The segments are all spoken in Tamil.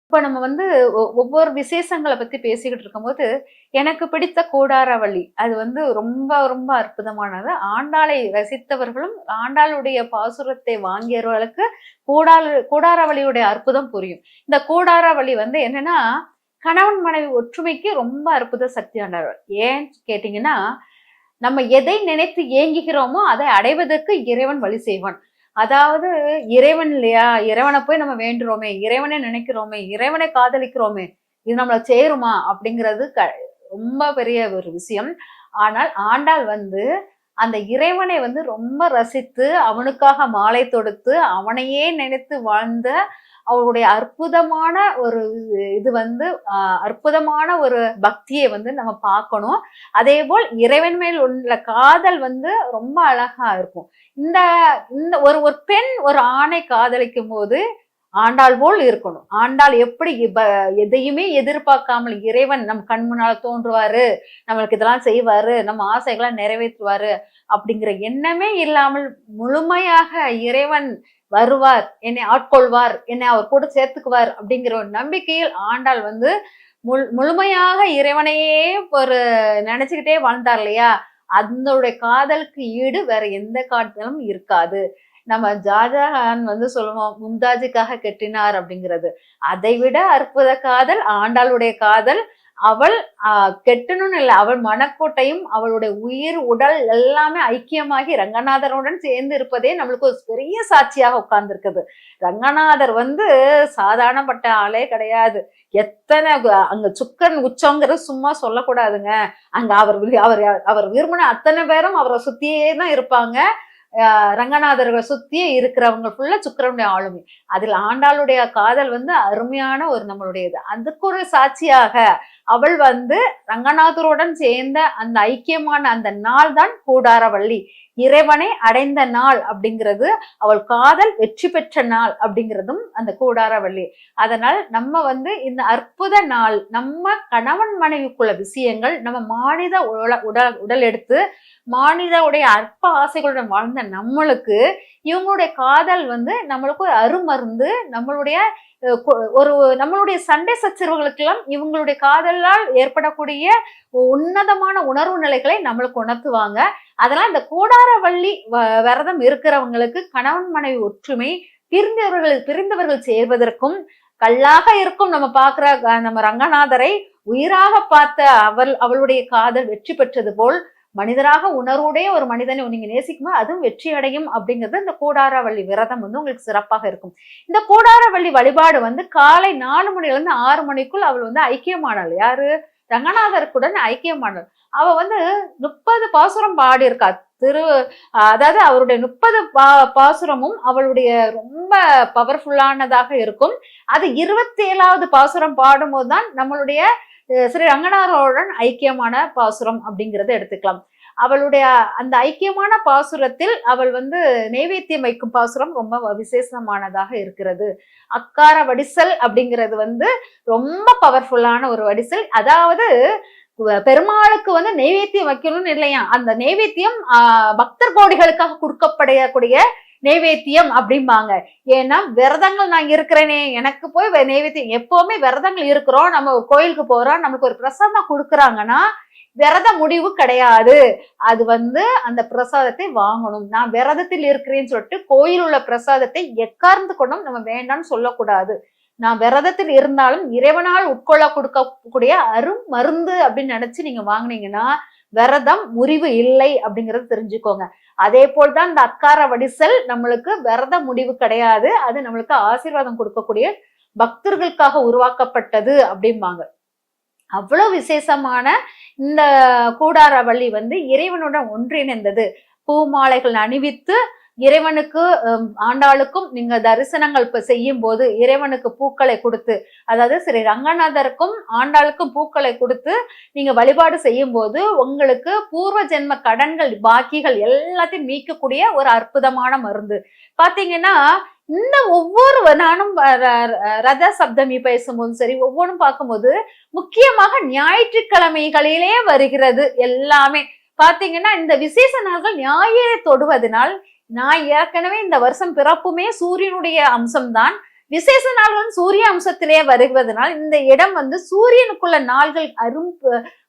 இப்ப நம்ம வந்து ஒவ்வொரு விசேஷங்கள பத்தி பேசிக்கிட்டு இருக்கும்போது, எனக்கு பிடித்த கூடாரவள்ளி. அது வந்து ரொம்ப ரொம்ப அற்புதமானது. ஆண்டாளை ரசித்தவர்களும், ஆண்டாளுடைய பாசுரத்தை வாங்கியவர்களுக்கு கூடாரவள்ளியுடைய அற்புதம் புரியும். இந்த கூடாரவள்ளி வந்து என்னன்னா, கணவன் மனைவி ஒற்றுமைக்கு ரொம்ப அற்புத சக்தியானவர். ஏன் கேட்டீங்கன்னா, நம்ம எதை நினைத்து ஏங்குகிறோமோ அதை அடைவதற்கு இறைவன் வழி செய்வான். அதாவது இறைவன் இல்லையா? இறைவனை போய் நம்ம வேண்டுறோமே, இறைவனை நினைக்கிறோமே, இறைவனை காதலிக்கிறோமே, இது நம்மள சேருமா? அப்படிங்கிறது ரொம்ப பெரிய ஒரு விஷயம். ஆனால் ஆண்டாள் வந்து அந்த இறைவனை வந்து ரொம்ப ரசித்து, அவனுக்காக மாலை தொடுத்து, அவனையே நினைத்து வாழ்ந்த அவருடைய அற்புதமான ஒரு இது வந்து அற்புதமான ஒரு பக்தியை வந்து நம்ம பார்க்கணும். அதே போல் இறைவன் மேல் உள்ள காதல் வந்து ரொம்ப அழகா இருக்கும். இந்த இந்த ஒரு ஒரு பெண் ஒரு ஆணை காதலிக்கும் போது ஆண்டாள் போல் இருக்கணும். ஆண்டாள் எப்படி எதையுமே எதிர்பார்க்காமல் இறைவன் நம் கண் முன்னால் தோன்றுவாரு, நம்மளுக்கு இதெல்லாம் செய்வாரு, நம்ம ஆசைகளை நிறைவேற்றுவாரு அப்படிங்கிற எண்ணமே இல்லாமல் முழுமையாக இறைவன் வருவார், என்னை ஆட்கொள்வார், என்னை அவர் கூட சேர்த்துக்குவார் அப்படிங்கிற ஒரு நம்பிக்கையில் ஆண்டாள் வந்து முழுமையாக இறைவனையே ஒரு நினைச்சுக்கிட்டே வாழ்ந்தார் இல்லையா? அதனுடைய காதலுக்கு ஈடு வேற எந்த காதலும் இருக்காது. நம்ம ஷாஜஹான் வந்து சொல்லுவோம், மும்தாஜுக்காக கெட்டினார் அப்படிங்கிறது. அதை விட அற்புத காதல் ஆண்டாளுடைய காதல். அவள் கெட்டணும்னு இல்லை, அவள் மனக்கோட்டையும் அவளுடைய உயிர் உடல் எல்லாமே ஐக்கியமாகி ரங்கநாதருடன் சேர்ந்து இருப்பதே நம்மளுக்கு ஒரு பெரிய சாட்சியாக உட்கார்ந்து இருக்குது. ரங்கநாதர் வந்து சாதாரணப்பட்ட ஆளே கிடையாது. எத்தனை அங்க சுக்கரன் உச்சங்கிறது சும்மா சொல்லக்கூடாதுங்க. அங்க அவர் அவர் அவர் விரும்பின அத்தனை பேரும் அவரை சுத்தியே தான் இருப்பாங்க. ரங்கநாதர்களை சுத்தியே இருக்கிறவங்க ஃபுல்லா சுக்கிரனுடைய ஆளுமை. அதில் ஆண்டாளுடைய காதல் வந்து அருமையான ஒரு நம்மளுடையது. அதுக்கு ஒரு சாட்சியாக அவள் வந்து ரங்கநாதருடன் சேர்ந்த அந்த ஐக்கியமான அந்த நாள் தான் கூடாரவள்ளி. இறைவனை அடைந்த நாள் அப்படிங்கிறது, அவள் காதல் வெற்றி பெற்ற நாள் அப்படிங்கிறதும் அந்த கூடாரவள்ளி. அதனால் நம்ம வந்து இந்த அற்புத நாள் நம்ம கணவன் மனைவிக்குள்ள விஷயங்கள், நம்ம மானிட உடல் எடுத்து மானிதவுடைய அற்ப ஆசைகளுடன் வாழ்ந்த நம்மளுக்கு இவங்களுடைய காதல் வந்து நம்மளுக்கு ஒரு அருமருந்து. நம்மளுடைய நம்மளுடைய சண்டை சச்சரவுகளுக்கெல்லாம் இவங்களுடைய காதலால் ஏற்படக்கூடிய உன்னதமான உணர்வு நிலைகளை நம்மளுக்கு உணர்த்துவாங்க. அதெல்லாம் இந்த கூடாரவள்ளி விரதம் இருக்கிறவங்களுக்கு கணவன் மனைவி ஒற்றுமை, பிரிந்தவர்கள் சேர்வதற்கும், கல்லாக இருக்கும் நம்ம பார்க்கிற நம்ம ரங்கநாதரை உயிராக பார்த்த அவளுடைய காதல் வெற்றி பெற்றது போல் மனிதராக உணர்வுடைய ஒரு மனிதனை நீங்க நேசிக்கும்போது அதுவும் வெற்றி அடையும் அப்படிங்கிறது இந்த கூடாரவள்ளி விரதம் வந்து உங்களுக்கு சிறப்பாக இருக்கும். இந்த கூடாரவள்ளி வழிபாடு வந்து காலை 4 மணில இருந்து 6 மணிக்குள் அவள் வந்து ஐக்கியமானாள். யாரு? ரங்கநாதருக்குடன் ஐக்கியமானாள். அவ வந்து 30 பாசுரம் பாடி இருக்கா. அதாவது அவருடைய 30 பாசுரமும் அவளுடைய ரொம்ப பவர்ஃபுல்லானதாக இருக்கும். அது 27வது பாசுரம் பாடும்போது தான் நம்மளுடைய ஸ்ரீ ரங்கநாதருடன் ஐக்கியமான பாசுரம் அப்படிங்கிறத எடுத்துக்கலாம். அவளுடைய அந்த ஐக்கியமான பாசுரத்தில் அவள் வந்து நைவேத்தியம் வைக்கும் பாசுரம் ரொம்ப விசேஷமானதாக இருக்கிறது. அக்கார வடிசல் அப்படிங்கிறது வந்து ரொம்ப பவர்ஃபுல்லான ஒரு வடிசல். அதாவது பெருமாளுக்கு வந்து நைவேத்தியம் வைக்கணும்னு இல்லையா, அந்த நைவேத்தியம் பக்தர் கோடிகளுக்காக கொடுக்கப்படக்கூடிய நைவேத்தியம் அப்படிம்பாங்க. ஏன்னா விரதங்கள் நான் இருக்கிறேனே, எனக்கு போய் நைவேத்தியம் எப்பவுமே விரதங்கள் இருக்கிறோம், நம்ம ஒரு கோயிலுக்கு போறோம், நமக்கு ஒரு பிரசாதம் கொடுக்குறாங்கன்னா விரத முடிவு கிடையாது. அது வந்து அந்த பிரசாதத்தை வாங்கணும். நான் விரதத்தில் இருக்கிறேன்னு சொல்லிட்டு கோயில் உள்ள பிரசாதத்தை எக்கார்ந்து கொண்டும் நம்ம வேண்டாம்னு சொல்லக்கூடாது. நான் விரதத்தில் இருந்தாலும் இறைவனால் உட்கொள்ள கொடுக்கக்கூடிய அரும் மருந்து அப்படின்னு நினைச்சு நீங்க வாங்கினீங்கன்னா விரதம் முறிவு இல்லை அப்படிங்கறது தெரிஞ்சுக்கோங்க. அதே போல்தான் இந்த அக்கார வடிசல் நம்மளுக்கு விரத முடிவு கிடையாது. அது நம்மளுக்கு ஆசீர்வாதம் கொடுக்கக்கூடிய பக்தர்களுக்காக உருவாக்கப்பட்டது அப்படிம்பாங்க. அவ்வளவு விசேஷமான இந்த கூடாரவள்ளி வந்து இறைவனுடன் ஒன்றிணைந்தது. பூமாலைகள் அணிவித்து இறைவனுக்கு ஆண்டாளுக்கும் நீங்க தரிசனங்கள் செய்யும் போது இறைவனுக்கு பூக்களை கொடுத்து, அதாவது ஸ்ரீ ரங்கநாதருக்கும் ஆண்டாளுக்கும் பூக்களை கொடுத்து நீங்க வழிபாடு செய்யும் போது உங்களுக்கு பூர்வ ஜென்ம கடன்கள் பாக்கிகள் எல்லாத்தையும் நீக்கக்கூடிய ஒரு அற்புதமான மருந்து. பாத்தீங்கன்னா இந்த ஒவ்வொரு நானும் ரத சப்தமி பேசும்போதும் சரி, ஒவ்வொன்றும் பார்க்கும்போது முக்கியமாக ஞாயிற்றுக்கிழமைகளிலே வருகிறது எல்லாமே. பாத்தீங்கன்னா இந்த விசேஷ நாள்கள் ஞாயிறை தொடுவதனால், நான் ஏற்கனவே இந்த வருஷம் பிறப்புமே சூரியனுடைய அம்சம்தான். விசேஷ நாள் வந்து சூரிய அம்சத்திலே வருவதனால் இந்த இடம் வந்து சூரியனுக்குள்ள நாள்கள்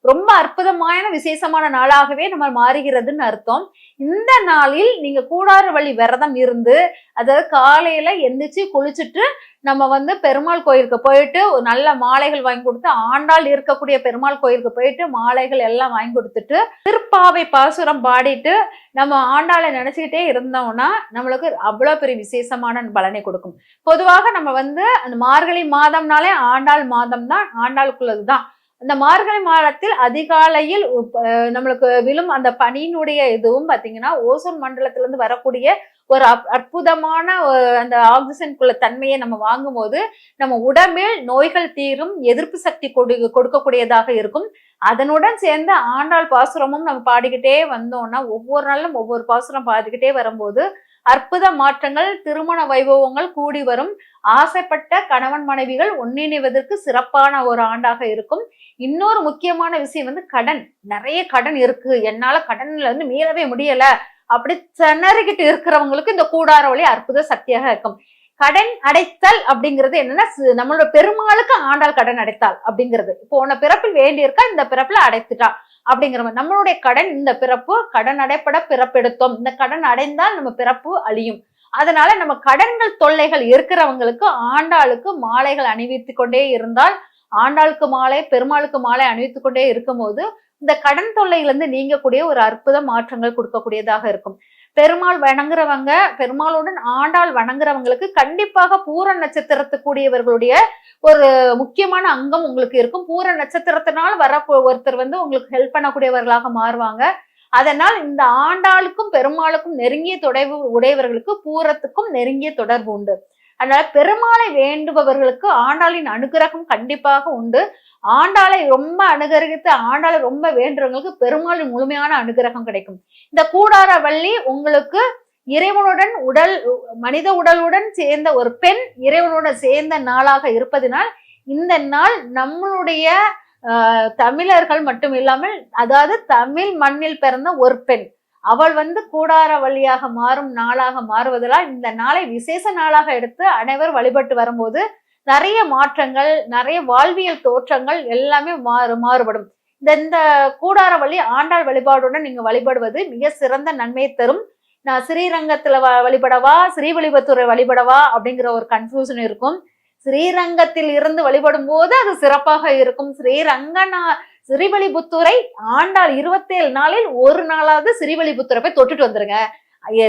ரொம்ப அற்புதமான விசேஷமான நாளாகவே நம்ம மாறுகிறதுன்னு அர்த்தம். இந்த நாளில் நீங்க கூடார வழி விரதம் இருந்து, அதாவது காலையில எந்திரிச்சு குளிச்சுட்டு நம்ம வந்து பெருமாள் கோயிலுக்கு போயிட்டு நல்ல மாலைகள் வாங்கி கொடுத்து, ஆண்டாள் இருக்கக்கூடிய பெருமாள் கோயிலுக்கு போயிட்டு மாலைகள் எல்லாம் வாங்கி கொடுத்துட்டு திருப்பாவை பாசுரம் பாடிட்டு நம்ம ஆண்டாளை நினைச்சுக்கிட்டே இருந்தோம்னா நம்மளுக்கு அவ்வளவு பெரிய விசேஷமான பலனை கொடுக்கும். பொதுவாக நம்ம வந்து அந்த மார்கழி மாதம்னாலே ஆண்டாள் மாதம் தான், ஆண்டாளுக்குள்ளதுதான். அந்த மார்கழி மாதத்தில் அதிகாலையில் நம்மளுக்கு விழும் அந்த பனியினுடைய இதுவும் பாத்தீங்கன்னா ஓசோன் மண்டலத்துல இருந்து வரக்கூடிய ஒரு அற்புதமான அந்த ஆக்சிஜனுக்குள்ள தன்மையை நம்ம வாங்கும் போது நம்ம உடம்பில் நோய்கள் தீரும், எதிர்ப்பு சக்தி கொடுக்கக்கூடியதாக இருக்கும். அதனுடன் சேர்ந்து ஆண்டாள் பாசுரமும் நம்ம பாடிக்கிட்டே வந்தோம்னா ஒவ்வொரு நாளும் ஒவ்வொரு பாசுரம் பாடிக்கிட்டே வரும்போது அற்புத மாற்றங்கள், திருமண வைபவங்கள் கூடி வரும். ஆசைப்பட்ட கணவன் மனைவிகள் ஒன்றிணைவதற்கு சிறப்பான ஒரு ஆண்டாக இருக்கும். இன்னொரு முக்கியமான விஷயம் வந்து கடன். நிறைய கடன் இருக்கு, என்னால கடன்ல வந்து மீளவே முடியல அப்படி திணறிக்கிட்டு இருக்கிறவங்களுக்கு இந்த கூடார வழி அற்புத சக்தியாக இருக்கும். கடன் அடைத்தல் அப்படிங்கிறது என்னன்னா, நம்மளோட பெருமாளுக்கு ஆண்டாள் கடன் அடைத்தாள் அப்படிங்கிறது. போன பிறப்பில் வேண்டி இருக்கா, இந்த பிறப்புல அடைத்துட்டா அப்படிங்கிற மாதிரி. நம்மளுடைய கடன் இந்த பிறப்பு கடன் அடைப்பட பிறப்பெடுத்தோம், இந்த கடன் அடைந்தால் நம்ம பிறப்பு அழியும். அதனால நம்ம கடன்கள் தொல்லைகள் இருக்கிறவங்களுக்கு ஆண்டாளுக்கு மாலைகள் அணிவித்து கொண்டே இருந்தால், ஆண்டாளுக்கு மாலை பெருமாளுக்கு மாலை அணிவித்து கொண்டே இருக்கும் போது இந்த கடன் தொல்லையிலிருந்து நீங்கக்கூடிய ஒரு அற்புத மாற்றங்கள் கொடுக்கக்கூடியதாக இருக்கும். பெருமாள் வணங்குறவங்க, பெருமாளுடன் ஆண்டாள் வணங்குறவங்களுக்கு கண்டிப்பாக பூர நட்சத்திரத்துக்கூடியவர்களுடைய ஒரு முக்கியமான அங்கம் உங்களுக்கு இருக்கும். பூர நட்சத்திரத்தினால் வர ஒருத்தர் வந்து உங்களுக்கு ஹெல்ப் பண்ணக்கூடியவர்களாக மாறுவாங்க. அதனால் இந்த ஆண்டாளுக்கும் பெருமாளுக்கும் நெருங்கிய தொடர்பு உடையவர்களுக்கு பூரத்துக்கும் நெருங்கிய தொடர்பு உண்டு. அதனால பெருமாளை வேண்டுபவர்களுக்கு ஆண்டாளின் அனுகிரகம் கண்டிப்பாக உண்டு. ஆண்டாளை ரொம்ப அனுகரித்து ஆண்டாளை ரொம்ப வேண்டுறவங்களுக்கு பெருமாளின் முழுமையான அனுகிரகம் கிடைக்கும். இந்த கூடார வள்ளி உங்களுக்கு இறைவனுடன் மனித உடலுடன் சேர்ந்த ஒரு பெண் இறைவனுடன் சேர்ந்த நாளாக இருப்பதனால் இந்த நாள் நம்மளுடைய தமிழர்கள் மட்டும் இல்லாமல், அதாவது தமிழ் மண்ணில் பிறந்த ஒரு பெண் அவள் வந்து கூடார வழியாக மாறும் நாளாக மாறுவதால் இந்த நாளை விசேஷ நாளாக எடுத்து அனைவர் வழிபட்டு வரும்போது நிறைய மாற்றங்கள், நிறைய வாழ்வியல் தோற்றங்கள் எல்லாமே மாறுபடும். இந்த கூடார வழி ஆண்டாள் வழிபாடுடன் நீங்க வழிபடுவது மிக சிறந்த நன்மையை தரும். நான் ஸ்ரீரங்கத்துல வழிபடவா, ஸ்ரீவில்லிபுத்தூரை வழிபடவா அப்படிங்கிற ஒரு கன்ஃபியூஷன் இருக்கும். ஸ்ரீரங்கத்தில் இருந்து வழிபடும் போது அது சிறப்பாக இருக்கும். ஸ்ரீவில்லிபுத்தூரை ஆண்டாள் 27 நாளில் ஒரு நாளாவது ஸ்ரீவில்லிபுத்தூரை போய் தொட்டுட்டு வந்துருங்க.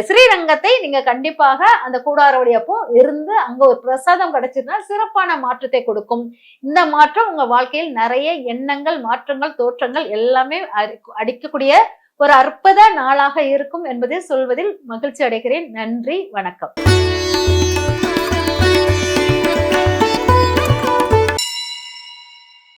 ஸ்ரீரங்கத்தை நீங்க கண்டிப்பாக அந்த கூடார வழி அப்போ இருந்து அங்க ஒரு பிரசாதம் கிடைச்சதுன்னா சிறப்பான மாற்றத்தை கொடுக்கும். இந்த மாற்றம் உங்க வாழ்க்கையில் நிறைய எண்ணங்கள், மாற்றங்கள், தோற்றங்கள் எல்லாமே அடிக்கக்கூடிய ஒரு அற்புத நாளாக இருக்கும் என்பதை சொல்வதில் மகிழ்ச்சி அடைகிறேன். நன்றி, வணக்கம்.